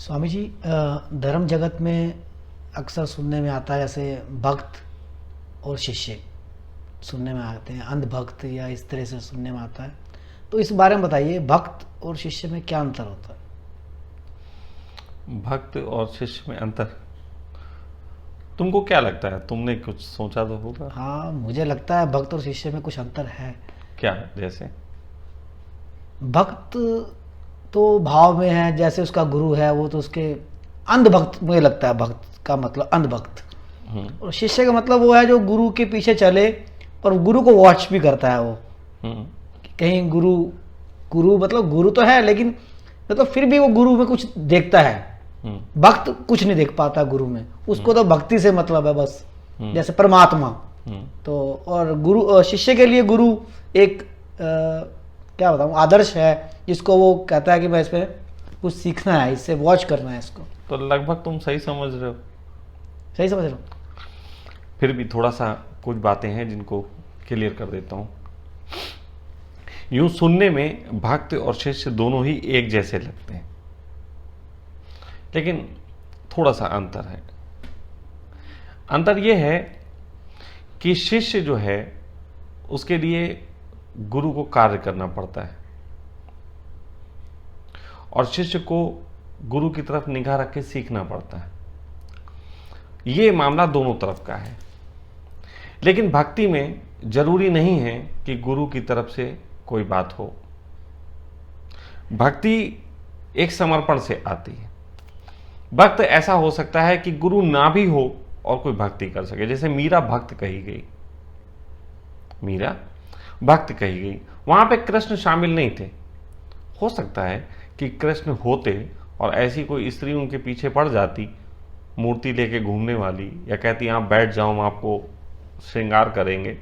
स्वामी जी, धर्म जगत में अक्सर सुनने में आता है जैसे भक्त और शिष्य सुनने में आते हैं, अंधभक्त या इस तरह से सुनने में आता है। तो इस बारे में बताइए, भक्त और शिष्य में क्या अंतर होता है? भक्त और शिष्य में अंतर तुमको क्या लगता है? तुमने कुछ सोचा तो होगा। हाँ, मुझे लगता है भक्त और शिष्य में कुछ अंतर है। क्या जैसे? भक्त तो भाव में है, जैसे उसका गुरु है वो तो उसके। अंधभक्त मुझे लगता है भक्त का मतलब अंधभक्त। और शिष्य का मतलब वो है जो गुरु के पीछे चले और गुरु को वॉच भी करता है वो। हम्म कि कहीं गुरु गुरु मतलब गुरु तो है, लेकिन मतलब फिर भी वो गुरु में कुछ देखता है। हम्म भक्त कुछ नहीं देख पाता गुरु में, उसको तो भक्ति से मतलब है बस, हम्म जैसे परमात्मा। हम्म तो और गुरु, शिष्य के लिए गुरु एक क्या बताऊं, आदर्श है जिसको वो कहता है कि मैं इसमें कुछ सीखना है, इससे वॉच करना है इसको। तो लगभग तुम सही समझ रहे हो। सही समझ रहा हूँ? फिर भी थोड़ा सा कुछ बातें हैं जिनको क्लियर कर देता हूँ। यूं सुनने में भक्त और शिष्य दोनों ही एक जैसे लगते हैं, लेकिन थोड़ा सा अंतर है। अंतर यह है कि शिष्य जो है उसके लिए गुरु को कार्य करना पड़ता है और शिष्य को गुरु की तरफ निगाह रख के सीखना पड़ता है। यह मामला दोनों तरफ का है। लेकिन भक्ति में जरूरी नहीं है कि गुरु की तरफ से कोई बात हो। भक्ति एक समर्पण से आती है। भक्त ऐसा हो सकता है कि गुरु ना भी हो और कोई भक्ति कर सके। जैसे मीरा भक्त कही गई, मीरा भक्त कही गई, वहां पे कृष्ण शामिल नहीं थे। हो सकता है कि कृष्ण होते और ऐसी कोई स्त्री उनके पीछे पड़ जाती, मूर्ति लेके घूमने वाली, या कहती आप बैठ जाओ हम आपको श्रृंगार करेंगे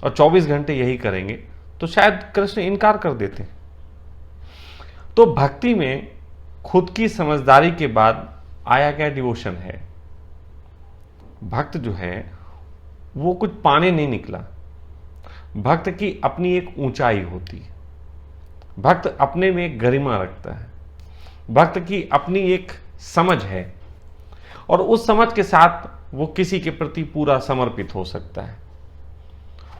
और 24 घंटे यही करेंगे, तो शायद कृष्ण इनकार कर देते। तो भक्ति में खुद की समझदारी के बाद आया क्या डिवोशन है। भक्त जो है वो कुछ पाने नहीं निकला। भक्त की अपनी एक ऊंचाई होती है। भक्त अपने में एक गरिमा रखता है। भक्त की अपनी एक समझ है और उस समझ के साथ वो किसी के प्रति पूरा समर्पित हो सकता है।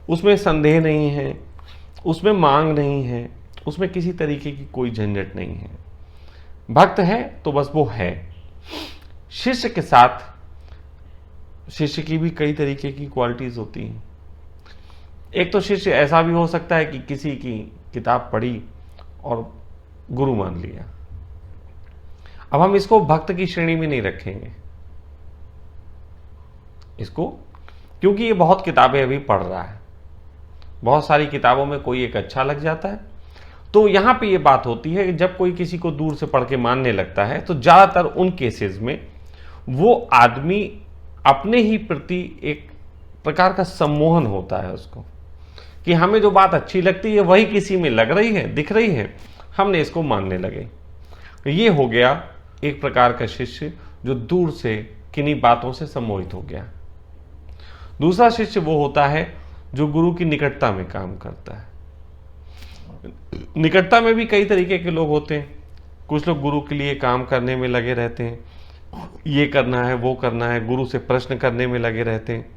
उसमें संदेह नहीं है, उसमें मांग नहीं है, उसमें किसी तरीके की कोई झंझट नहीं है। भक्त है तो बस वो है। शिष्य के साथ, शिष्य की भी कई तरीके की क्वालिटीज होती हैं। एक तो शिष्य ऐसा भी हो सकता है कि किसी की किताब पढ़ी और गुरु मान लिया। अब हम इसको भक्त की श्रेणी में नहीं रखेंगे इसको, क्योंकि ये बहुत किताबें अभी पढ़ रहा है, बहुत सारी किताबों में कोई एक अच्छा लग जाता है। तो यहां पे ये बात होती है कि जब कोई किसी को दूर से पढ़ के मानने लगता है तो ज्यादातर उन केसेस में वो आदमी अपने ही प्रति एक प्रकार का सम्मोहन होता है उसको, कि हमें जो बात अच्छी लगती है वही किसी में लग रही है, दिख रही है, हमने इसको मानने लगे। ये हो गया एक प्रकार का शिष्य जो दूर से किन्हीं बातों से सम्मोहित हो गया। दूसरा शिष्य वो होता है जो गुरु की निकटता में काम करता है। निकटता में भी कई तरीके के लोग होते हैं। कुछ लोग गुरु के लिए काम करने में लगे रहते हैं, ये करना है वो करना है, गुरु से प्रश्न करने में लगे रहते हैं।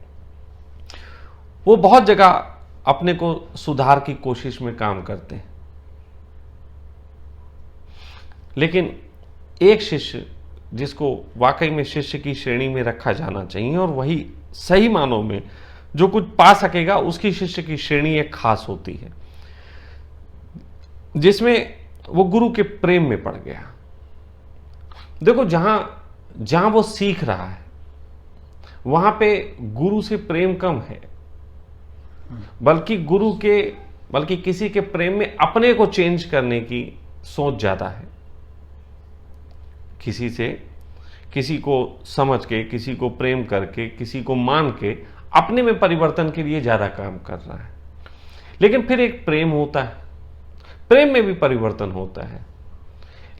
वो बहुत जगह अपने को सुधार की कोशिश में काम करते हैं। लेकिन एक शिष्य जिसको वाकई में शिष्य की श्रेणी में रखा जाना चाहिए और वही सही मानों में जो कुछ पा सकेगा, उसकी शिष्य की श्रेणी एक खास होती है जिसमें वो गुरु के प्रेम में पड़ गया। देखो, जहां जहां वो सीख रहा है वहां पे गुरु से प्रेम कम है, बल्कि किसी के प्रेम में अपने को चेंज करने की सोच ज्यादा है। किसी को समझ के, किसी को प्रेम करके, किसी को मान के अपने में परिवर्तन के लिए ज्यादा काम कर रहा है। लेकिन फिर एक प्रेम होता है, प्रेम में भी परिवर्तन होता है,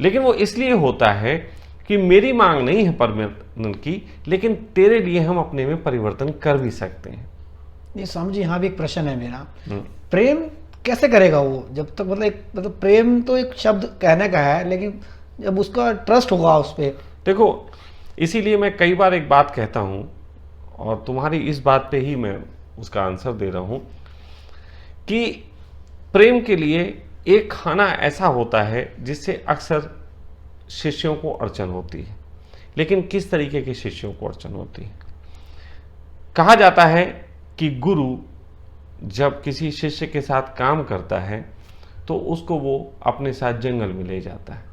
लेकिन वो इसलिए होता है कि मेरी मांग नहीं है परिवर्तन की, लेकिन तेरे लिए हम अपने में परिवर्तन कर भी सकते हैं। ये स्वामी जी, यहाँ भी एक प्रश्न है मेरा। प्रेम कैसे करेगा वो, जब तक मतलब प्रेम तो एक शब्द कहने का है, लेकिन जब उसका ट्रस्ट होगा उस पर। देखो, इसीलिए मैं कई बार एक बात कहता हूं, और तुम्हारी इस बात पे ही मैं उसका आंसर दे रहा हूं, कि प्रेम के लिए एक खाना ऐसा होता है जिससे अक्सर शिष्यों को अड़चन होती है। लेकिन किस तरीके के शिष्यों को अड़चन होती है? कहा जाता है कि गुरु जब किसी शिष्य के साथ काम करता है तो उसको वो अपने साथ जंगल में ले जाता है।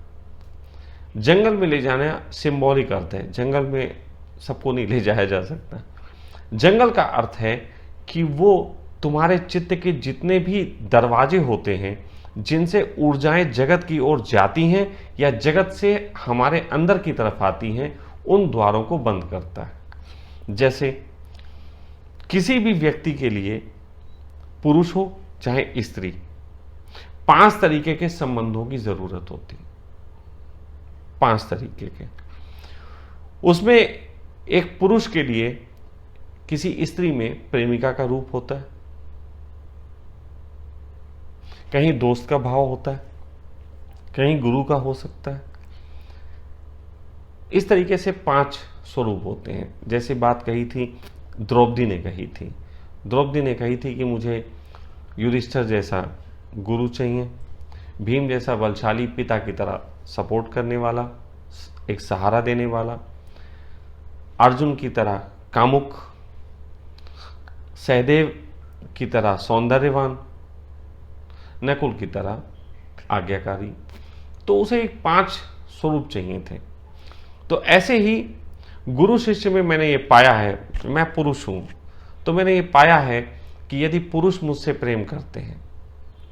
जंगल में ले जाना सिंबॉलिक अर्थ है, जंगल में सबको नहीं ले जाया जा सकता। जंगल का अर्थ है कि वो तुम्हारे चित्त के जितने भी दरवाजे होते हैं जिनसे ऊर्जाएं जगत की ओर जाती हैं या जगत से हमारे अंदर की तरफ आती हैं, उन द्वारों को बंद करता है। जैसे किसी भी व्यक्ति के लिए, पुरुष हो चाहे स्त्री, 5 तरीके के संबंधों की जरूरत होती है। 5 तरीके के। उसमें एक पुरुष के लिए किसी स्त्री में प्रेमिका का रूप होता है, कहीं दोस्त का भाव होता है, कहीं गुरु का हो सकता है। इस तरीके से 5 स्वरूप होते हैं। जैसे बात कही थी, द्रौपदी ने कही थी, द्रौपदी ने कही थी कि मुझे युधिष्ठिर जैसा गुरु चाहिए, भीम जैसा बलशाली पिता की तरह सपोर्ट करने वाला, एक सहारा देने वाला, अर्जुन की तरह कामुक, सहदेव की तरह सौंदर्यवान, नकुल की तरह आज्ञाकारी। तो उसे एक 5 स्वरूप चाहिए थे। तो ऐसे ही गुरु शिष्य में मैंने ये पाया है, मैं पुरुष हूं तो मैंने ये पाया है कि यदि पुरुष मुझसे प्रेम करते हैं,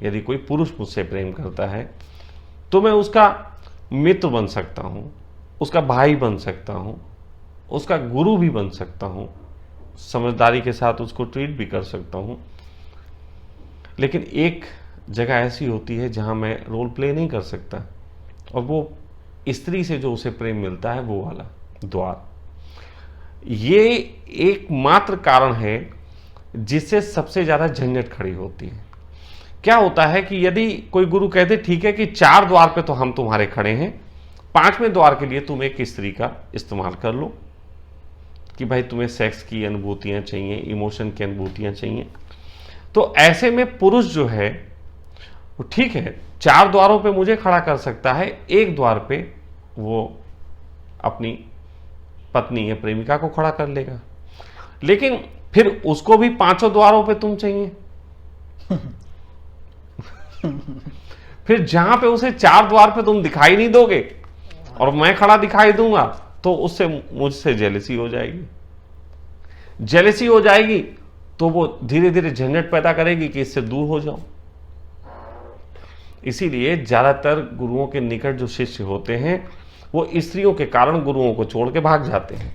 यदि कोई पुरुष मुझसे प्रेम करता है तो मैं उसका मित्र बन सकता हूं, उसका भाई बन सकता हूं, उसका गुरु भी बन सकता हूं, समझदारी के साथ उसको ट्रीट भी कर सकता हूं। लेकिन एक जगह ऐसी होती है जहां मैं रोल प्ले नहीं कर सकता, और वो स्त्री से जो उसे प्रेम मिलता है वो वाला द्वार। ये एकमात्र कारण है जिससे सबसे ज्यादा झंझट खड़ी होती है। क्या होता है कि यदि कोई गुरु कहते ठीक है कि 4 द्वार पे तो हम तुम्हारे खड़े हैं, 5वें द्वार के लिए तुम एक स्त्री का इस्तेमाल कर लो, कि भाई तुम्हें सेक्स की अनुभूतियां चाहिए, इमोशन की अनुभूतियां चाहिए। तो ऐसे में पुरुष जो है वो ठीक है 4 द्वारों पे मुझे खड़ा कर सकता है, एक द्वार पे वो अपनी पत्नी या प्रेमिका को खड़ा कर लेगा। लेकिन फिर उसको भी 5 द्वारों पे तुम चाहिए। फिर जहां पे उसे 4 द्वार पे तुम दिखाई नहीं दोगे और मैं खड़ा दिखाई दूंगा, तो उससे मुझसे जेलसी हो जाएगी। जेलसी हो जाएगी तो वो धीरे धीरे झंझट पैदा करेगी कि इससे दूर हो जाओ। इसीलिए ज्यादातर गुरुओं के निकट जो शिष्य होते हैं वो स्त्रियों के कारण गुरुओं को छोड़ के भाग जाते हैं।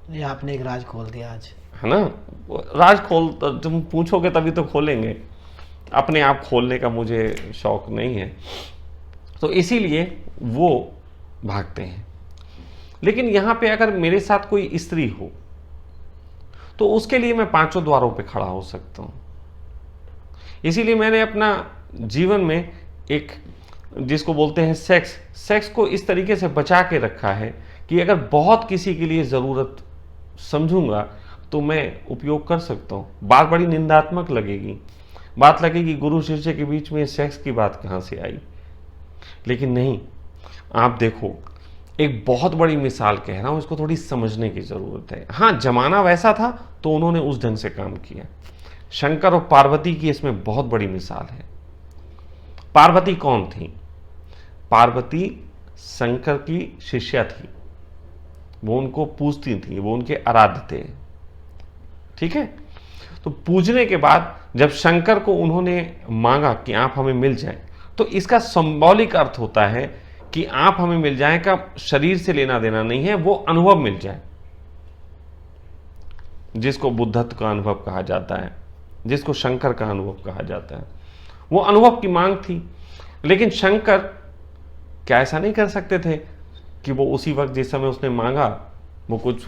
ये आपने एक राज खोल दिया आज, है ना? राज खोल तुम पूछोगे तभी तो खोलेंगे, अपने आप खोलने का मुझे शौक नहीं है। तो इसीलिए वो भागते हैं। लेकिन यहां पे अगर मेरे साथ कोई स्त्री हो तो उसके लिए मैं 5 द्वारों पे खड़ा हो सकता हूं। इसीलिए मैंने अपना जीवन में एक, जिसको बोलते हैं सेक्स को इस तरीके से बचा के रखा है कि अगर बहुत किसी के लिए जरूरत समझूंगा तो मैं उपयोग कर सकता हूं। बात बड़ी निंदात्मक लगेगी, बात लगेगी गुरु शिष्य के बीच में सेक्स की बात कहां से आई। लेकिन नहीं, आप देखो, एक बहुत बड़ी मिसाल कह रहा हूं, इसको थोड़ी समझने की जरूरत है। हां, जमाना वैसा था तो उन्होंने उस ढंग से काम किया। शंकर और पार्वती की इसमें बहुत बड़ी मिसाल है। पार्वती कौन थी? पार्वती शंकर की शिष्या थी, वो उनको पूजती थी, वो उनके आराध्य थे। ठीक है? तो पूजने के बाद जब शंकर को उन्होंने मांगा कि आप हमें मिल जाएं, तो इसका सिंबॉलिक अर्थ होता है कि आप हमें मिल जाएं का शरीर से लेना देना नहीं है, वो अनुभव मिल जाए, जिसको बुद्धत्व का अनुभव कहा जाता है, जिसको शंकर का अनुभव कहा जाता है। वो अनुभव की मांग थी। लेकिन शंकर क्या ऐसा नहीं कर सकते थे कि वो उसी वक्त जिस समय उसने मांगा वो कुछ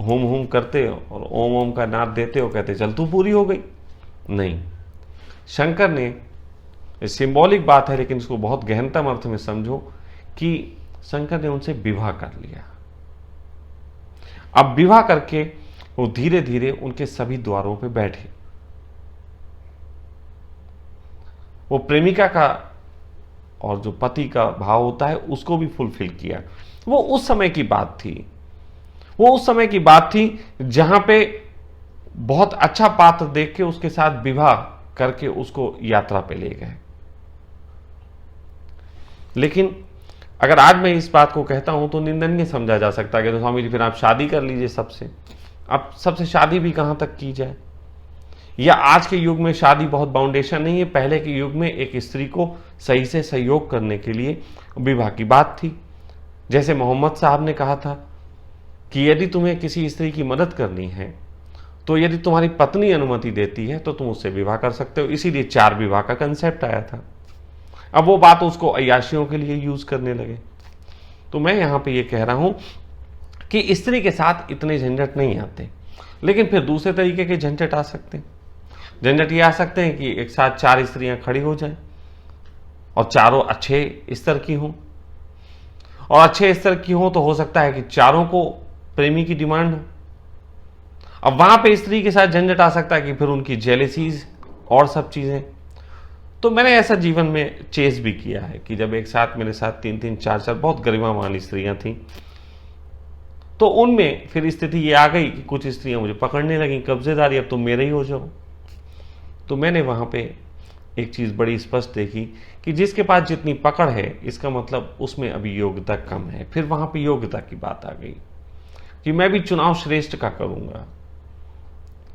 होम होम करते और ओम ओम का नाद देते और कहते चल तू पूरी हो गई? नहीं, शंकर ने, सिंबॉलिक बात है लेकिन इसको बहुत गहनतम अर्थ में समझो, कि शंकर ने उनसे विवाह कर लिया। अब विवाह करके वो धीरे धीरे उनके सभी द्वारों पे बैठे। वो प्रेमिका का और जो पति का भाव होता है उसको भी फुलफिल किया। वो उस समय की बात थी, वो उस समय की बात थी जहां पे बहुत अच्छा पात्र देख के उसके साथ विवाह करके उसको यात्रा पे ले गए। लेकिन अगर आज मैं इस बात को कहता हूं तो निंदनीय समझा जा सकता है कि तो स्वामी जी फिर आप शादी कर लीजिए सबसे। अब सबसे शादी भी कहां तक की जाए? या आज के युग में शादी बहुत बाउंडेशन नहीं है। पहले के युग में एक स्त्री को सही से सहयोग करने के लिए विवाह की बात थी। जैसे मोहम्मद साहब ने कहा था कि यदि तुम्हें किसी स्त्री की मदद करनी है तो यदि तुम्हारी पत्नी अनुमति देती है तो तुम उससे विवाह कर सकते हो। इसीलिए 4 विवाह का कंसेप्ट आया था। अब वो बात उसको अय्याशियों के लिए यूज करने लगे। तो मैं यहां पे ये कह रहा हूं कि स्त्री के साथ इतने झंझट नहीं आते, लेकिन फिर दूसरे तरीके के झंझट आ सकते हैं। झंझट ये आ सकते हैं कि एक साथ 4 स्त्रियां खड़ी हो जाएं और चारों अच्छे स्तर की हों, और अच्छे स्तर की हों तो हो सकता है कि चारों को प्रेमी की डिमांड हो। अब वहां पे स्त्री के साथ झंझट आ सकता है कि फिर उनकी जेलेसीज और सब चीजें। तो मैंने ऐसा जीवन में चेस भी किया है कि जब एक साथ मेरे साथ 3-3, 4-4 बहुत गरिमावान स्त्रियां थीं, तो उनमें फिर स्थिति ये आ गई कि कुछ स्त्रियां मुझे पकड़ने लगी, कब्जेदारी, अब तुम मेरे ही हो जाओ। तो मैंने वहां पे एक चीज बड़ी स्पष्ट देखी कि जिसके पास जितनी पकड़ है इसका मतलब उसमें अभी योग्यता कम है। फिर वहां पे योग्यता की बात आ गई कि मैं भी चुनाव श्रेष्ठ का करूंगा,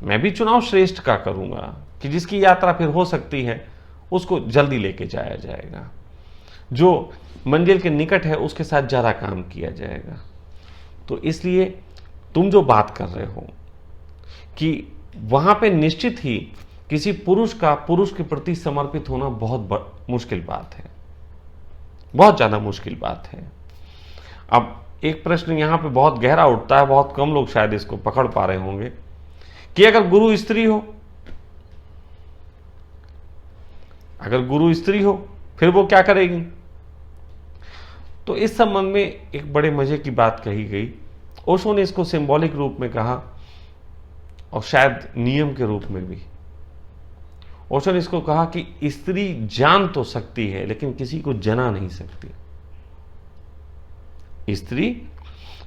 मैं भी चुनाव श्रेष्ठ का करूंगा कि जिसकी यात्रा फिर हो सकती है उसको जल्दी लेके जाया जाएगा, जो मंजिल के निकट है उसके साथ ज्यादा काम किया जाएगा। तो इसलिए तुम जो बात कर रहे हो कि वहां पे निश्चित ही किसी पुरुष का पुरुष के प्रति समर्पित होना बहुत मुश्किल बात है, बहुत ज्यादा मुश्किल बात है। अब एक प्रश्न यहां पे बहुत गहरा उठता है, बहुत कम लोग शायद इसको पकड़ पा रहे होंगे कि अगर गुरु स्त्री हो, अगर गुरु स्त्री हो फिर वो क्या करेगी? तो इस संबंध में एक बड़े मजे की बात कही गई। ओशो ने इसको सिंबॉलिक रूप में कहा और शायद नियम के रूप में भी। ओशो ने इसको कहा कि स्त्री जान तो सकती है लेकिन किसी को जना नहीं सकती। स्त्री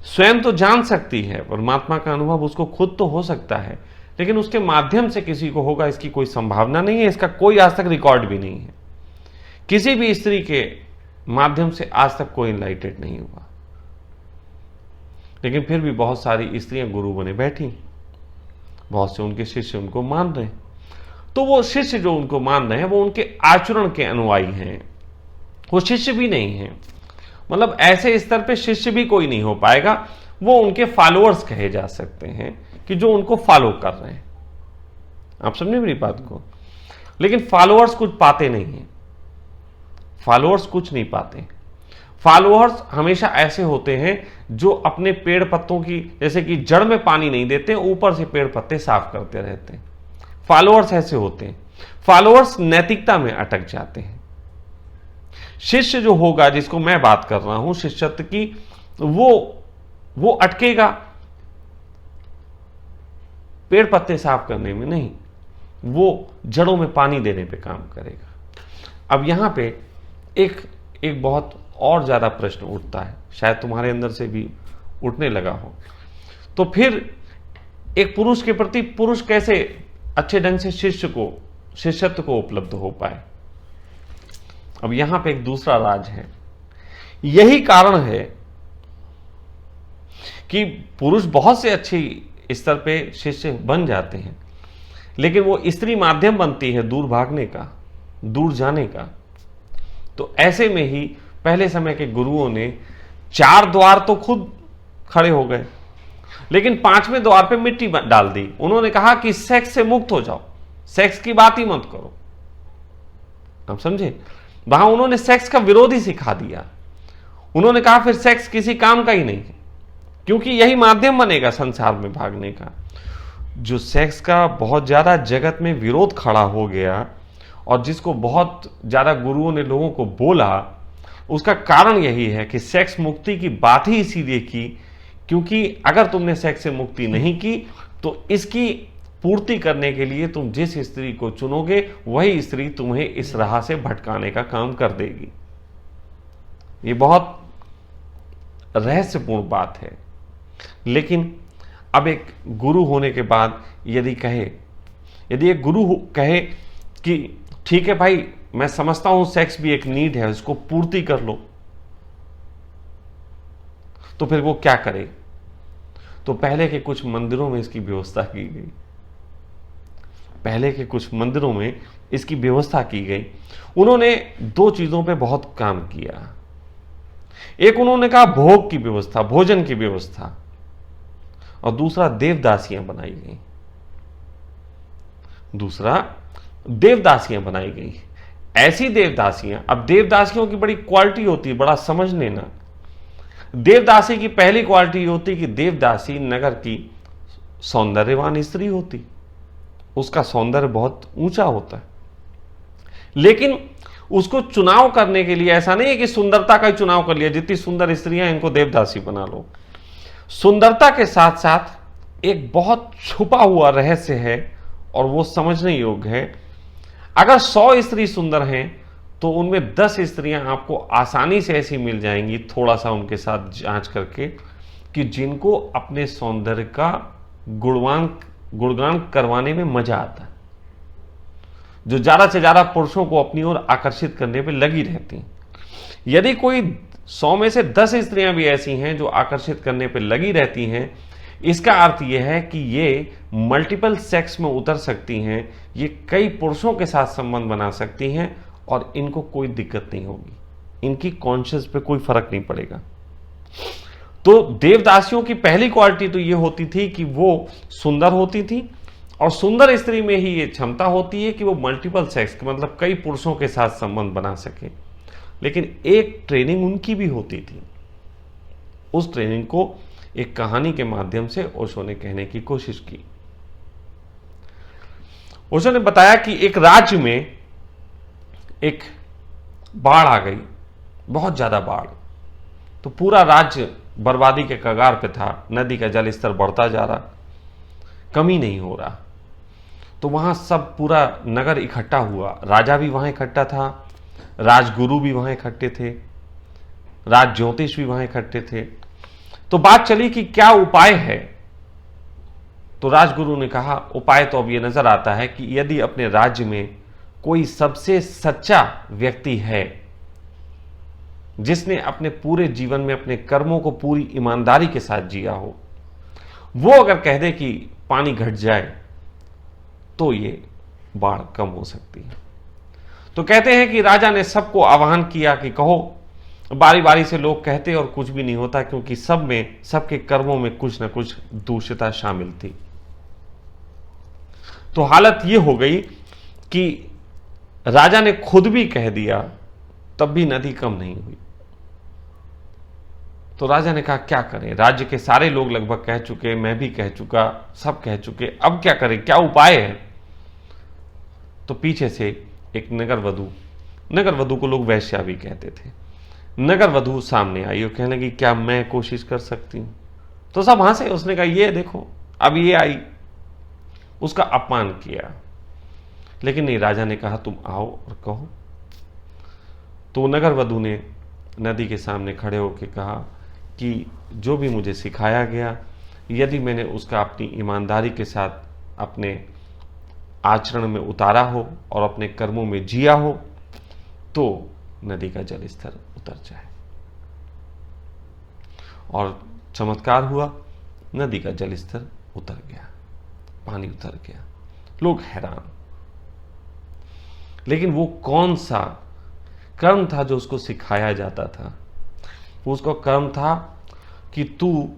स्वयं तो जान सकती है, परमात्मा का अनुभव उसको खुद तो हो सकता है, लेकिन उसके माध्यम से किसी को होगा इसकी कोई संभावना नहीं है। इसका कोई आज तक रिकॉर्ड भी नहीं है। किसी भी स्त्री के माध्यम से आज तक कोई इनलाइटेड नहीं हुआ। लेकिन फिर भी बहुत सारी स्त्रियां गुरु बने बैठी, बहुत से उनके शिष्य उनको मान रहे हैं। तो वो शिष्य जो उनको मान रहे हैं वो उनके आचरण के अनुयायी हैं, वो शिष्य भी नहीं है। मतलब ऐसे स्तर पे शिष्य भी कोई नहीं हो पाएगा, वो उनके फॉलोअर्स कहे जा सकते हैं कि जो उनको फॉलो कर रहे हैं। आप समझे मेरी बात को? लेकिन फॉलोअर्स कुछ पाते नहीं हैं, फॉलोअर्स कुछ नहीं पाते। फॉलोअर्स हमेशा ऐसे होते हैं जो अपने पेड़ पत्तों की, जैसे कि जड़ में पानी नहीं देते, ऊपर से पेड़ पत्ते साफ करते रहते हैं। फॉलोअर्स ऐसे होते हैं। फॉलोअर्स नैतिकता में अटक जाते हैं। शिष्य जो होगा, जिसको मैं बात कर रहा हूं शिष्यत्व की, वो अटकेगा पेड़ पत्ते साफ करने में नहीं, वो जड़ों में पानी देने पे काम करेगा। अब यहां पे एक बहुत और ज्यादा प्रश्न उठता है, शायद तुम्हारे अंदर से भी उठने लगा हो। तो फिर एक पुरुष के प्रति पुरुष कैसे अच्छे ढंग से शिष्यत्व को उपलब्ध हो पाए? अब यहां पे एक दूसरा राज है। यही कारण है कि पुरुष बहुत से अच्छे स्तर पे शिष्य बन जाते हैं, लेकिन वो स्त्री माध्यम बनती है दूर भागने का, दूर जाने का। तो ऐसे में ही पहले समय के गुरुओं ने 4 द्वार तो खुद खड़े हो गए, लेकिन 5वें द्वार पे मिट्टी डाल दी। उन्होंने कहा कि सेक्स से मुक्त हो जाओ, सेक्स की बात ही मत करो। आप समझे? वहां उन्होंने सेक्स का विरोध ही सिखा दिया। उन्होंने कहा फिर सेक्स किसी काम का ही नहीं है, क्योंकि यही माध्यम बनेगा संसार में भागने का। जो सेक्स का बहुत ज्यादा जगत में विरोध खड़ा हो गया और जिसको बहुत ज्यादा गुरुओं ने लोगों को बोला, उसका कारण यही है कि सेक्स मुक्ति की बात ही इसीलिए की क्योंकि अगर तुमने सेक्स से मुक्ति नहीं की तो इसकी पूर्ति करने के लिए तुम जिस स्त्री को चुनोगे वही स्त्री तुम्हें इस राह से भटकाने का काम कर देगी। ये बहुत रहस्यपूर्ण बात है। लेकिन अब एक गुरु होने के बाद यदि एक गुरु कहे कि ठीक है भाई, मैं समझता हूं सेक्स भी एक नीड है, उसको पूर्ति कर लो, तो फिर वो क्या करे? तो पहले के कुछ मंदिरों में इसकी व्यवस्था की गई। पहले के कुछ मंदिरों में इसकी व्यवस्था की गई। उन्होंने दो चीजों पे बहुत काम किया। एक उन्होंने कहा भोग की व्यवस्था, भोजन की व्यवस्था, और दूसरा देवदासियां बनाई गई। ऐसी देवदासियां, अब देवदासियों की बड़ी क्वालिटी होती है, बड़ा समझ लेना। देवदासी की पहली क्वालिटी होती कि देवदासी नगर की सौंदर्यवान स्त्री होती, उसका सौंदर्य बहुत ऊंचा होता है। लेकिन उसको चुनाव करने के लिए ऐसा नहीं है कि सुंदरता का ही चुनाव कर लिया, जितनी सुंदर स्त्रियां इनको देवदासी बना लो। सुंदरता के साथ साथ एक बहुत छुपा हुआ रहस्य है और वो समझने योग्य है। अगर 100 स्त्री सुंदर हैं तो उनमें 10 स्त्रियां आपको आसानी से ऐसी मिल जाएंगी, थोड़ा सा उनके साथ जांच करके, कि जिनको अपने सौंदर्य का गुणगान करवाने में मजा आता है, जो ज्यादा से ज्यादा पुरुषों को अपनी ओर आकर्षित करने पे लगी रहती। यदि कोई 100 में से 10 स्त्रियां भी ऐसी हैं जो आकर्षित करने पे लगी रहती हैं, इसका अर्थ यह है कि ये मल्टीपल सेक्स में उतर सकती हैं, ये कई पुरुषों के साथ संबंध बना सकती हैं और इनको कोई दिक्कत नहीं होगी, इनकी कॉन्शियस पे कोई फर्क नहीं पड़ेगा। तो देवदासियों की पहली क्वालिटी तो ये होती थी कि वो सुंदर होती थी, और सुंदर स्त्री में ही ये क्षमता होती है कि वो मल्टीपल सेक्स, मतलब कई पुरुषों के साथ संबंध बना सके। लेकिन एक ट्रेनिंग उनकी भी होती थी। उस ट्रेनिंग को एक कहानी के माध्यम से ओशो ने कहने की कोशिश की। ओशो ने बताया कि एक राज्य में एक बाढ़ आ गई, बहुत ज्यादा बाढ़, तो पूरा राज्य बर्बादी के कगार पे था। नदी का जल स्तर बढ़ता जा रहा, कमी नहीं हो रहा। तो वहां सब पूरा नगर इकट्ठा हुआ, राजा भी वहां इकट्ठा था, राजगुरु भी वहां इकट्ठे थे, राज ज्योतिष भी वहां इकट्ठे थे। तो बात चली कि क्या उपाय है। तो राजगुरु ने कहा उपाय तो अब यह नजर आता है कि यदि अपने राज्य में कोई सबसे सच्चा व्यक्ति है, जिसने अपने पूरे जीवन में अपने कर्मों को पूरी ईमानदारी के साथ जिया हो, वो अगर कह दे कि पानी घट जाए तो ये बाढ़ कम हो सकती है। तो कहते हैं कि राजा ने सबको आह्वान किया कि कहो। बारी बारी से लोग कहते और कुछ भी नहीं होता, क्योंकि सब में, सबके कर्मों में कुछ ना कुछ दूषिता शामिल थी। तो हालत यह हो गई कि राजा ने खुद भी कह दिया, तब भी नदी कम नहीं हुई। तो राजा ने कहा क्या करें, राज्य के सारे लोग लगभग कह चुके, मैं भी कह चुका, सब कह चुके, अब क्या करें, क्या उपाय है। तो पीछे से एक नगर वधु को लोग वैश्या भी कहते थे, नगर वधु सामने आई और कहने लगी क्या मैं कोशिश कर सकती हूं। तो सब हंसे। उसने कहा ये देखो अब ये आई, उसका अपमान किया। लेकिन नहीं, राजा ने कहा तुम आओ और कहो। तो नगर वधु ने नदी के सामने खड़े होकर कहा कि जो भी मुझे सिखाया गया, यदि मैंने उसका अपनी ईमानदारी के साथ अपने आचरण में उतारा हो और अपने कर्मों में जिया हो, तो नदी का जल स्तर उतर जाए। और चमत्कार हुआ, नदी का जल स्तर उतर गया, पानी उतर गया। लोग हैरान। लेकिन वो कौन सा कर्म था जो उसको सिखाया जाता था? वो उसका कर्म था कि तू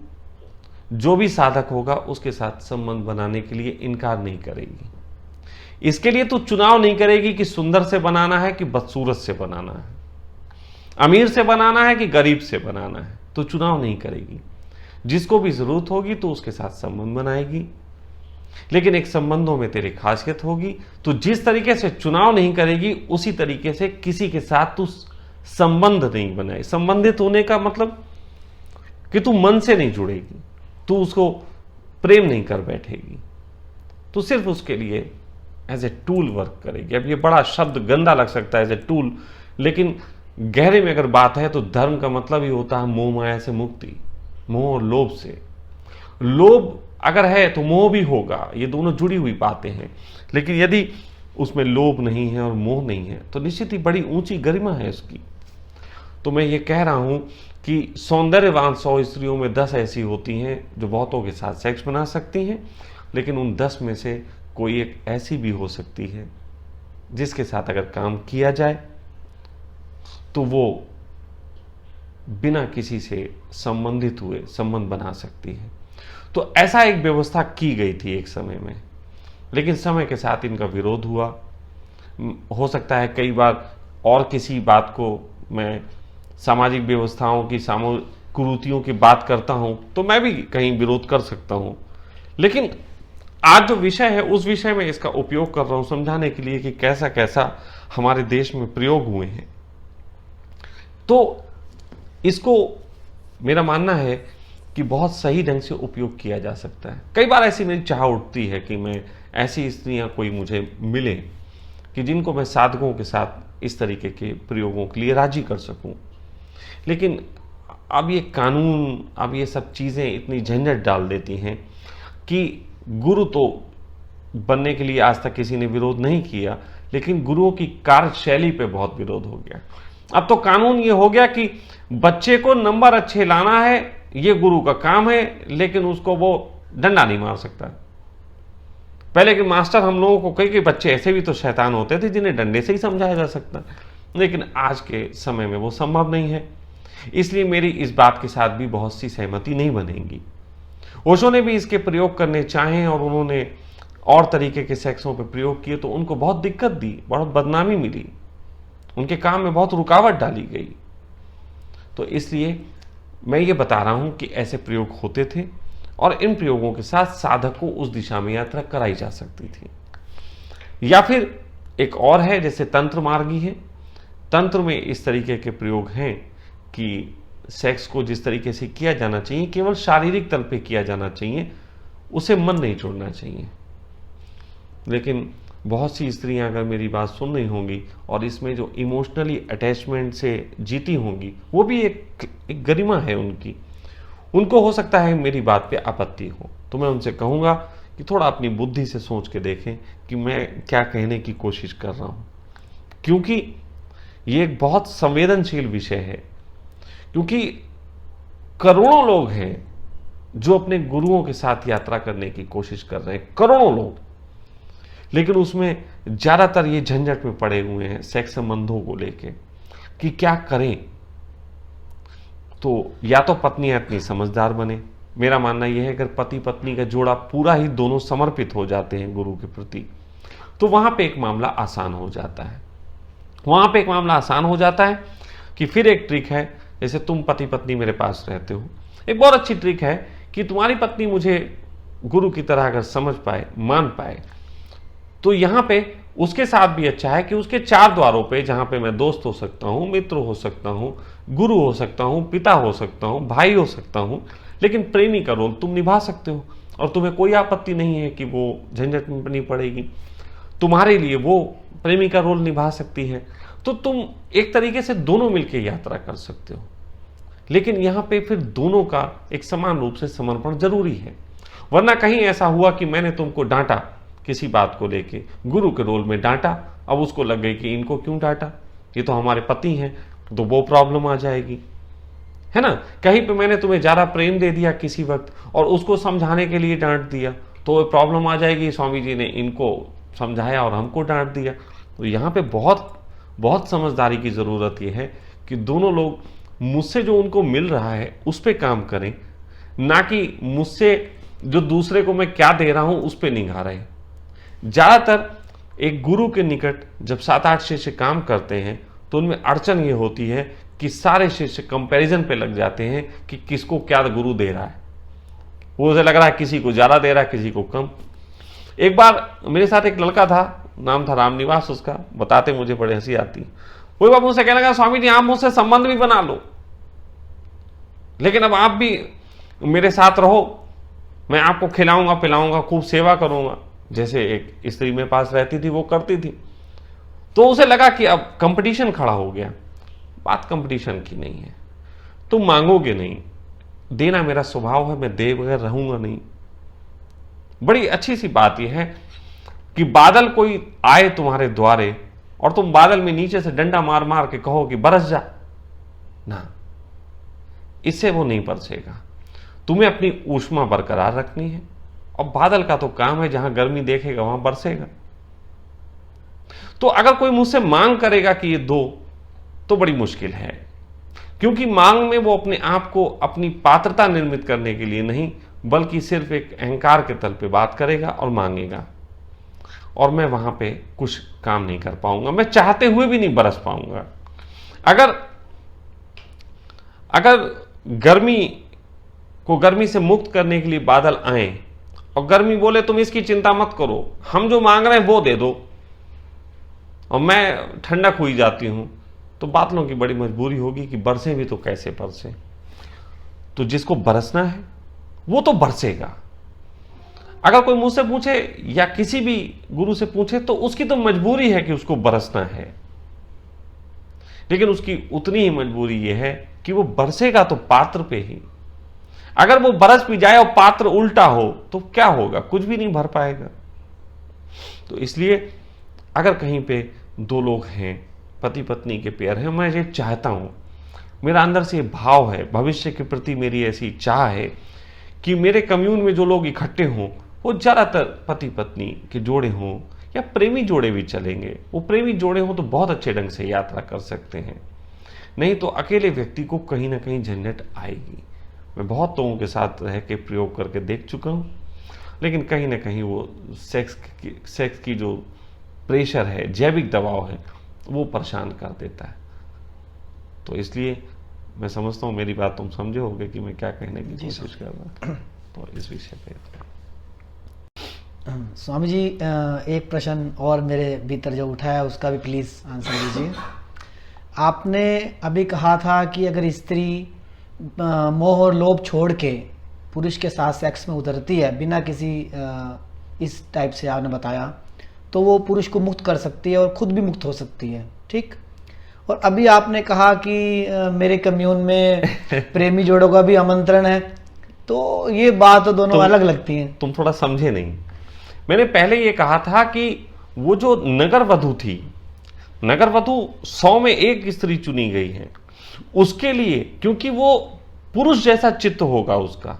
जो भी साधक होगा उसके साथ संबंध बनाने के लिए इनकार नहीं करेगी। इसके लिए तू चुनाव नहीं करेगी कि सुंदर से बनाना है कि बदसूरत से बनाना है, अमीर से बनाना है कि गरीब से बनाना है। तो चुनाव नहीं करेगी। जिसको भी जरूरत होगी तो उसके साथ संबंध बनाएगी। लेकिन एक संबंधों में तेरी खासियत होगी, तो जिस तरीके से चुनाव नहीं करेगी उसी तरीके से किसी के साथ तू संबंध नहीं बनाए। संबंधित होने का मतलब कि तू मन से नहीं जुड़ेगी, तू उसको प्रेम नहीं कर बैठेगी, तो सिर्फ उसके लिए एज ए टूल वर्क करेगी। अब ये बड़ा शब्द गंदा लग सकता है एज ए टूल, लेकिन गहरे में अगर बात है तो धर्म का मतलब ही होता है मोह माया से मुक्ति, मोह और लोभ से। लोभ अगर है तो मोह भी होगा, ये दोनों जुड़ी हुई बातें हैं। लेकिन यदि उसमें लोभ नहीं है और मोह नहीं है तो निश्चित ही बड़ी ऊंची गरिमा है उसकी। तो मैं ये कह रहा हूं कि सौंदर्यवान 100 स्त्रियों में 10 ऐसी होती हैं जो बहुतों के साथ सेक्स बना सकती हैं, लेकिन उन 10 में से कोई एक ऐसी भी हो सकती है जिसके साथ अगर काम किया जाए तो वो बिना किसी से संबंधित हुए संबंध बना सकती है। तो ऐसा एक व्यवस्था की गई थी एक समय में, लेकिन समय के साथ इनका विरोध हुआ। हो सकता है कई बार और किसी बात को मैं सामाजिक व्यवस्थाओं की, सामूहिक कुरीतियों की बात करता हूं तो मैं भी कहीं विरोध कर सकता हूं, लेकिन आज जो विषय है उस विषय में इसका उपयोग कर रहा हूं समझाने के लिए कि कैसा कैसा हमारे देश में प्रयोग हुए हैं। तो इसको मेरा मानना है कि बहुत सही ढंग से उपयोग किया जा सकता है। कई बार ऐसी मेरी चाह उठती है कि मैं ऐसी स्त्रियां कोई मुझे मिले कि जिनको मैं साधकों के साथ इस तरीके के प्रयोगों के लिए राजी कर सकूं, लेकिन अब ये कानून, अब ये सब चीज़ें इतनी झंझट डाल देती हैं कि गुरु तो बनने के लिए आज तक किसी ने विरोध नहीं किया, लेकिन गुरुओं की कार्यशैली पे बहुत विरोध हो गया। अब तो कानून ये हो गया कि बच्चे को नंबर अच्छे लाना है, ये गुरु का काम है, लेकिन उसको वो डंडा नहीं मार सकता। पहले के मास्टर हम लोगों को कई बच्चे ऐसे भी तो शैतान होते थे जिन्हें डंडे से ही समझाया जा सकता, लेकिन आज के समय में वो संभव नहीं है। इसलिए मेरी इस बात के साथ भी बहुत सी सहमति नहीं बनेगी। ओशो ने भी इसके प्रयोग करने चाहे और उन्होंने और तरीके के सेक्सों पर प्रयोग किए तो उनको बहुत दिक्कत दी, बहुत बदनामी मिली, उनके काम में बहुत रुकावट डाली गई। तो इसलिए मैं ये बता रहा हूं कि ऐसे प्रयोग होते थे और इन प्रयोगों के साथ साधक को उस दिशा में यात्रा कराई जा सकती थी। या फिर एक और है जैसे तंत्र मार्गी है। तंत्र में इस तरीके के प्रयोग हैं कि सेक्स को जिस तरीके से किया जाना चाहिए केवल शारीरिक तल पे किया जाना चाहिए, उसे मन नहीं जोड़ना चाहिए। लेकिन बहुत सी स्त्रियां अगर मेरी बात सुन रही होंगी और इसमें जो इमोशनली अटैचमेंट से जीती होंगी, वो भी एक गरिमा है उनकी, उनको हो सकता है मेरी बात पे आपत्ति हो, तो मैं उनसे कहूँगा कि थोड़ा अपनी बुद्धि से सोच के देखें कि मैं क्या कहने की कोशिश कर रहा हूँ, क्योंकि ये एक बहुत संवेदनशील विषय है। क्योंकि करोड़ों लोग हैं जो अपने गुरुओं के साथ यात्रा करने की कोशिश कर रहे हैं, करोड़ों लोग, लेकिन उसमें ज्यादातर ये झंझट में पड़े हुए हैं सेक्स संबंधों को लेके कि क्या करें। तो या तो पत्नियां इतनी समझदार बने, मेरा मानना यह है अगर पति पत्नी का जोड़ा पूरा ही दोनों समर्पित हो जाते हैं गुरु के प्रति, तो वहां पे एक मामला आसान हो जाता है। वहां पे एक मामला आसान हो जाता है कि फिर एक ट्रिक है, जैसे तुम पति पत्नी मेरे पास रहते हो, एक बहुत अच्छी ट्रिक है कि तुम्हारी पत्नी मुझे गुरु की तरह अगर समझ पाए, मान पाए, तो यहां पे उसके साथ भी अच्छा है कि उसके 4 द्वारों पे, जहां पे मैं दोस्त हो सकता हूं, मित्र हो सकता हूं, गुरु हो सकता हूं, पिता हो सकता हूं, भाई हो सकता हूं, लेकिन प्रेमी का रोल तुम निभा सकते हो और तुम्हें कोई आपत्ति नहीं है कि वो झंझट में नहीं पड़ेगी, तुम्हारे लिए वो प्रेमी का रोल निभा सकती है। तो तुम एक तरीके से दोनों मिलकर यात्रा कर सकते हो, लेकिन यहां पे फिर दोनों का एक समान रूप से समर्पण जरूरी है। वरना कहीं ऐसा हुआ कि मैंने तुमको डांटा किसी बात को लेके, गुरु के रोल में डांटा, अब उसको लग गई कि इनको क्यों डांटा, ये तो हमारे पति हैं, तो वो प्रॉब्लम आ जाएगी, है ना। कहीं पे मैंने तुम्हें ज्यादा प्रेम दे दिया किसी वक्त और उसको समझाने के लिए डांट दिया, तो प्रॉब्लम आ जाएगी, स्वामी जी ने इनको समझाया और हमको डांट दिया। तो यहाँ पे बहुत बहुत समझदारी की जरूरत यह है कि दोनों लोग मुझसे जो उनको मिल रहा है उस पर काम करें, ना कि मुझसे जो दूसरे को मैं क्या दे रहा हूं उस पर निगाह रहे। ज्यादातर एक गुरु के निकट जब 7-8 शिष्य काम करते हैं तो उनमें अड़चन ये होती है कि सारे शिष्य कंपैरिजन पे लग जाते हैं कि किसको क्या गुरु दे रहा है। वो उसे लग रहा है किसी को ज्यादा दे रहा है, किसी को कम। एक बार मेरे साथ एक लड़का था, नाम था रामनिवास उसका, बताते मुझे बड़े हंसी आती। कोई बाप मुझसे कहने लगा स्वामी जी आप मुझसे संबंध भी बना लो, लेकिन अब आप भी मेरे साथ रहो, मैं आपको खिलाऊंगा पिलाऊंगा, खूब सेवा करूंगा, जैसे एक स्त्री मेरे पास रहती थी वो करती थी। तो उसे लगा कि अब कंपटीशन खड़ा हो गया। बात कंपटीशन की नहीं है, तुम मांगोगे नहीं, देना मेरा स्वभाव है, मैं दे बगैर रहूंगा नहीं। बड़ी अच्छी सी बात यह है कि बादल कोई आए तुम्हारे द्वारे और तुम बादल में नीचे से डंडा मार मार के कहो कि बरस जा ना, इससे वो नहीं बरसेगा। तुम्हें अपनी ऊष्मा बरकरार रखनी है, और बादल का तो काम है जहां गर्मी देखेगा वहां बरसेगा। तो अगर कोई मुझसे मांग करेगा कि ये दो, तो बड़ी मुश्किल है, क्योंकि मांग में वो अपने आप को अपनी पात्रता निर्मित करने के लिए नहीं, बल्कि सिर्फ एक अहंकार के तल पे बात करेगा और मांगेगा, और मैं वहां पे कुछ काम नहीं कर पाऊंगा, मैं चाहते हुए भी नहीं बरस पाऊंगा। अगर गर्मी को गर्मी से मुक्त करने के लिए बादल आए और गर्मी बोले तुम इसकी चिंता मत करो, हम जो मांग रहे हैं वो दे दो, और मैं ठंडक हुई जाती हूं, तो बादलों की बड़ी मजबूरी होगी कि बरसे भी तो कैसे बरसे। तो जिसको बरसना है वो तो बरसेगा। अगर कोई मुझसे पूछे या किसी भी गुरु से पूछे तो उसकी तो मजबूरी है कि उसको बरसना है, लेकिन उसकी उतनी ही मजबूरी यह है कि वो बरसेगा तो पात्र पे ही। अगर वो बरस भी जाए और पात्र उल्टा हो तो क्या होगा, कुछ भी नहीं भर पाएगा। तो इसलिए अगर कहीं पे दो लोग हैं, पति पत्नी के पेयर हैं, मैं ये चाहता हूं, मेरा अंदर से ये भाव है, भविष्य के प्रति मेरी ऐसी चाह है कि मेरे कम्यून में जो लोग इकट्ठे हों वो ज़्यादातर पति पत्नी के जोड़े हों, या प्रेमी जोड़े भी चलेंगे। वो प्रेमी जोड़े हों तो बहुत अच्छे ढंग से यात्रा कर सकते हैं, नहीं तो अकेले व्यक्ति को कहीं ना कहीं झंझट आएगी। मैं बहुत लोगों के साथ रह के प्रयोग करके देख चुका हूँ, लेकिन कहीं ना कहीं वो सेक्स की जो प्रेशर है, जैविक दबाव है, वो परेशान कर देता है। तो इसलिए मैं समझता हूँ मेरी बात तुम समझे होगे कि मैं क्या कहने की कोशिश कर रहा हूँ। तो इस विषय पे स्वामी जी, एक प्रश्न और मेरे भीतर जो उठा है उसका भी प्लीज़ आंसर दीजिए। आपने अभी कहा था कि अगर स्त्री मोह और लोभ छोड़ के पुरुष के साथ सेक्स में उतरती है बिना किसी इस टाइप से आपने बताया, तो वो पुरुष को मुक्त कर सकती है और खुद भी मुक्त हो सकती है, ठीक। और अभी आपने कहा कि मेरे कम्यून में प्रेमी जोड़ों का भी आमंत्रण है, तो ये बात तो दोनों अलग लगती हैं। तुम थोड़ा समझे नहीं। मैंने पहले ये कहा था कि वो जो नगर वधु थी, नगर वधु 100 में 1 स्त्री चुनी गई है, उसके लिए, क्योंकि वो पुरुष जैसा चित्त होगा उसका,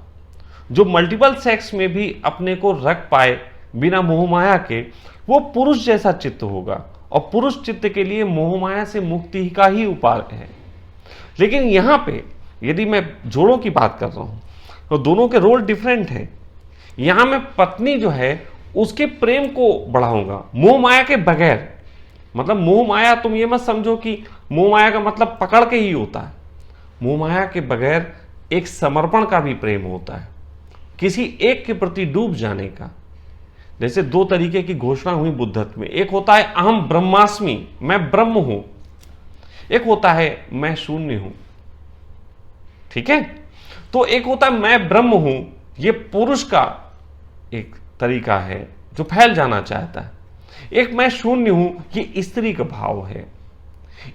जो मल्टीपल सेक्स में भी अपने को रख पाए बिना मोह माया के, वो पुरुष जैसा चित्त होगा, और पुरुष चित्त के लिए मोह माया से मुक्ति का ही उपाय है। लेकिन यहां पे यदि मैं जोड़ों की बात कर रहा हूं तो दोनों के रोल डिफरेंट है। यहां मैं पत्नी जो है उसके प्रेम को बढ़ाऊंगा मोह माया के बगैर। मतलब मोह माया तुम ये मत समझो कि मोह माया का मतलब पकड़ के ही होता है। मोह माया के बगैर एक समर्पण का भी प्रेम होता है, किसी एक के प्रति डूब जाने का। जैसे 2 तरीके की घोषणा हुई बुद्धत्व में, एक होता है अहम ब्रह्मास्मि, मैं ब्रह्म हूं, एक होता है मैं शून्य हूं, ठीक है। तो एक होता है मैं ब्रह्म हूं, ये पुरुष का एक तरीका है जो फैल जाना चाहता है। एक मैं शून्य हूं, ये स्त्री का भाव है।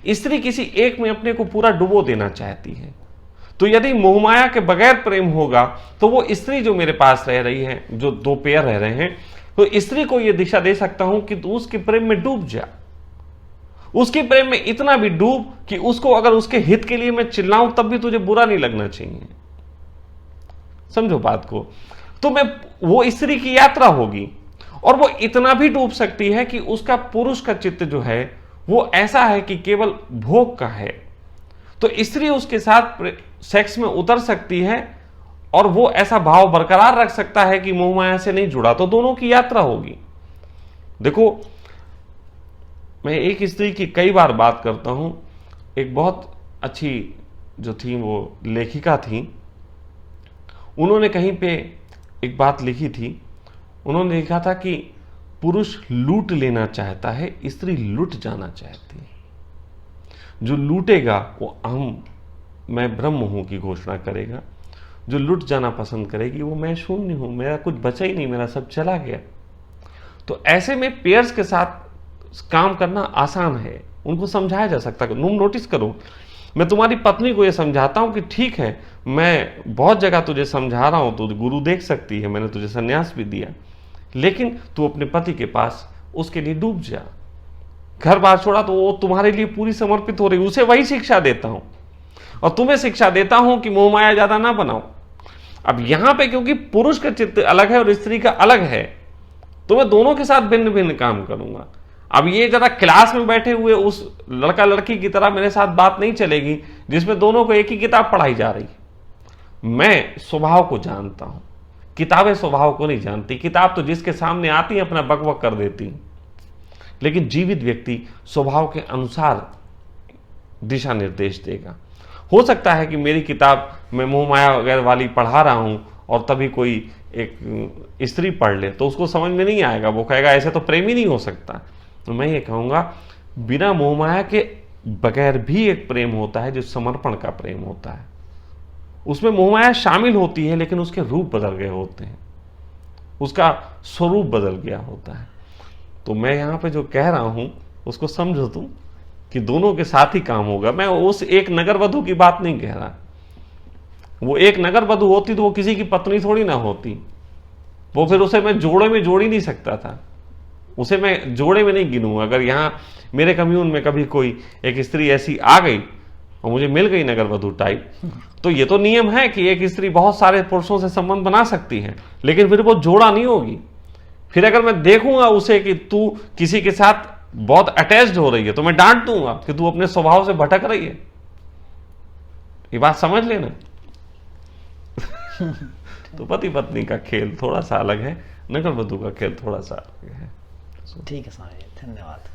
स्त्री किसी एक में अपने को पूरा डुबो देना चाहती है। तो यदि मोहमाया के बगैर प्रेम होगा तो वो स्त्री जो मेरे पास रह रही है, जो 2 पेयर रह रहे हैं, तो स्त्री को यह दिशा दे सकता हूं कि तू उसके प्रेम में डूब जा, उसके प्रेम में इतना भी डूब कि उसको अगर उसके हित के लिए मैं चिल्लाऊं तब भी तुझे बुरा नहीं लगना चाहिए। समझो बात को। तो मैं वो स्त्री की यात्रा होगी, और वो इतना भी डूब सकती है कि उसका पुरुष का चित्त जो है वो ऐसा है कि केवल भोग का है। तो स्त्री उसके साथ सेक्स में उतर सकती है और वो ऐसा भाव बरकरार रख सकता है कि मोह माया से नहीं जुड़ा, तो दोनों की यात्रा होगी। देखो, मैं एक स्त्री की कई बार बात करता हूं। एक बहुत अच्छी जो थी वो लेखिका थी, उन्होंने कहीं पे एक बात लिखी थी। उन्होंने लिखा था कि पुरुष लूट लेना चाहता है, स्त्री लुट जाना चाहती है। जो लूटेगा वो अहम, मैं ब्रह्म हूं की घोषणा करेगा। जो लुट जाना पसंद करेगी वो मैं शून्य हूं, मेरा कुछ बचा ही नहीं, मेरा सब चला गया। तो ऐसे में पेयर्स के साथ काम करना आसान है, उनको समझाया जा सकता है। तुम नोटिस करो, मैं तुम्हारी पत्नी को यह समझाता हूं कि ठीक है, मैं बहुत जगह तुझे समझा रहा हूं, तो गुरु देख सकती है, मैंने तुझे संन्यास भी दिया, लेकिन तू अपने पति के पास उसके लिए डूब जा। घर बार छोड़ा तो वो तुम्हारे लिए पूरी समर्पित हो रही, उसे वही शिक्षा देता हूं। और तुम्हें शिक्षा देता हूं कि मोह माया ज्यादा ना बनाओ। अब यहां पे क्योंकि पुरुष का चित्त अलग है और स्त्री का अलग है, तो मैं दोनों के साथ भिन्न भिन्न काम करूंगा। अब ये जरा क्लास में बैठे हुए उस लड़का लड़की की तरह मेरे साथ बात नहीं चलेगी जिसमें दोनों को एक ही किताब पढ़ाई जा रही है। मैं स्वभाव को जानता हूं, किताबें स्वभाव को नहीं जानती। किताब तो जिसके सामने आती है अपना बकबक कर देती, लेकिन जीवित व्यक्ति स्वभाव के अनुसार दिशा निर्देश देगा। हो सकता है कि मेरी किताब मैं मोह माया वगैरह वाली पढ़ा रहा हूं और तभी कोई एक स्त्री पढ़ ले तो उसको समझ में नहीं आएगा, वो कहेगा ऐसे तो प्रेम ही नहीं हो सकता। तो मैं ये कहूंगा बिना मोह माया के बगैर भी एक प्रेम होता है जो समर्पण का प्रेम होता है। उसमें मोह माया शामिल होती है लेकिन उसके रूप बदल गए होते हैं, उसका स्वरूप बदल गया होता है। तो मैं यहां पे जो कह रहा हूं उसको समझो तुम कि दोनों के साथ ही काम होगा। मैं उस एक नगर वधु की बात नहीं कह रहा, वो एक नगर वधु होती तो वो किसी की पत्नी थोड़ी ना होती, वो फिर उसे मैं जोड़े में जोड़ ही नहीं सकता था, उसे मैं जोड़े में नहीं गिनूंगा। अगर यहां मेरे कम्यून में कभी कोई एक स्त्री ऐसी आ गई और मुझे मिल गई नगर वधु टाइप, तो ये तो नियम है कि एक स्त्री बहुत सारे पुरुषों से संबंध बना सकती है, लेकिन फिर वो जोड़ा नहीं होगी। फिर अगर मैं देखूंगा उसे कि तू किसी के साथ बहुत अटैच्ड हो रही है तो मैं डांट दूंगा कि तू अपने स्वभाव से भटक रही है। ये बात समझ लेना। तो पति पत्नी का खेल थोड़ा सा अलग है, नगर वधु का खेल थोड़ा सा अलग है। ठीक है स्वामी जी, धन्यवाद।